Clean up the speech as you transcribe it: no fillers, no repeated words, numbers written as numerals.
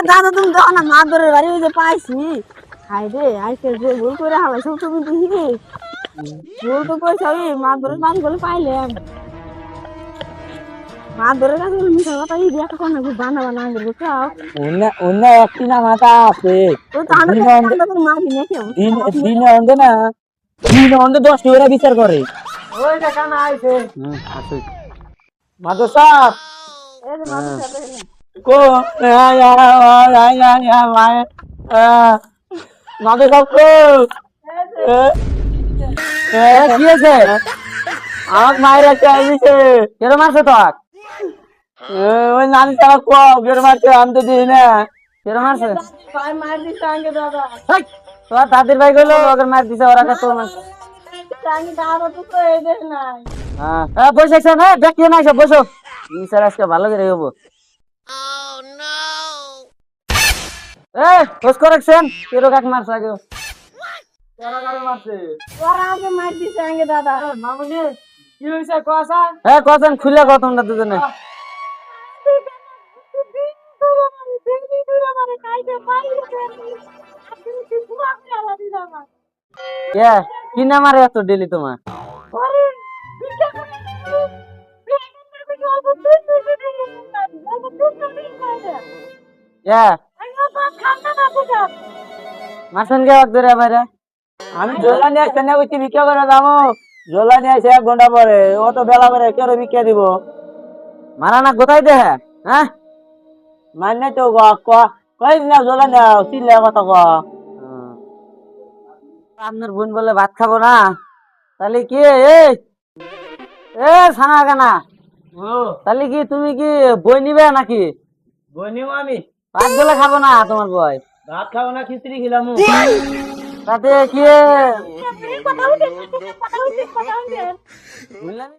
দাদা তুমি দেখো না মাদুরের বাড়ি ওই যে পাইছি। হাই রে আজকে যে ভুল করে হালাইছো তুমি দেখি রে, ভুল তো কইছো আমি মাদুরের বাড়ি বলে পাইলাম। মাদুরের কাছে মিশা কথা এই একটা কোন বানা বানা আঙ্গুর বুঝাও। অন্য একটি না মাথা আছে তো তাহলে তো মারি নাকি দিনে অন্ধে না, দিনে অন্ধে 10 টাকা বিচার করে। ওই দেখা না আইছে আছে মাদর সাহেব এই যে মাদুর সাথে কো মাদর সাহেব কো কি আছে আমার মায়ের একটা আইছে কেন মারছে তোক? ওই নানি তারা কো কেন মারছে আমি তো দিই না। কেন মারছে? ভাই মার দিছে আঙ্গে দাদা। তোর দাদির ভাই গেলো ওকে মার দিছে ওরা তো আমি দাদা তো কই দে নাই। হ্যাঁ বসে আছে না দেখি না এসে বসো স্যার আজকে ভালো করে হবো। খোঁজ করেছেন কেরো কাক মারছে আগে কারা কারা মারছে ওরা আগে মার দিছে আঙ্গে দাদা। মামুনি কি হইছে কোয়াসা হ্যাঁ কথা খুলে কথা দুজনে কি না মারে এত ডেলি তোমার মাসন কে ধরে বাইরে আমি জোলা নিয়ে আসতে না বুঝছি বিক্রি করে দামো জোলা নিয়ে আসে 1 ঘন্টা পরে অত বেলা পরে কেউ বিক্রি দিব মারা না কোথায় দে হ্যাঁ মানে তো কই না জোলা না চিল্লা কথা ক আপনার বোন বলে ভাত খাবো না তাহলে কি এ ছানা কেনা তাহলে কি তুমি কি বই নিবে নাকি? বই নিও আমি ভাত গেলে খাবো না তোমার বই ভাত খাবো না খিচুড়ি খেলাম তাতে কি কথা হইছে কথা হইছে বুঝলেন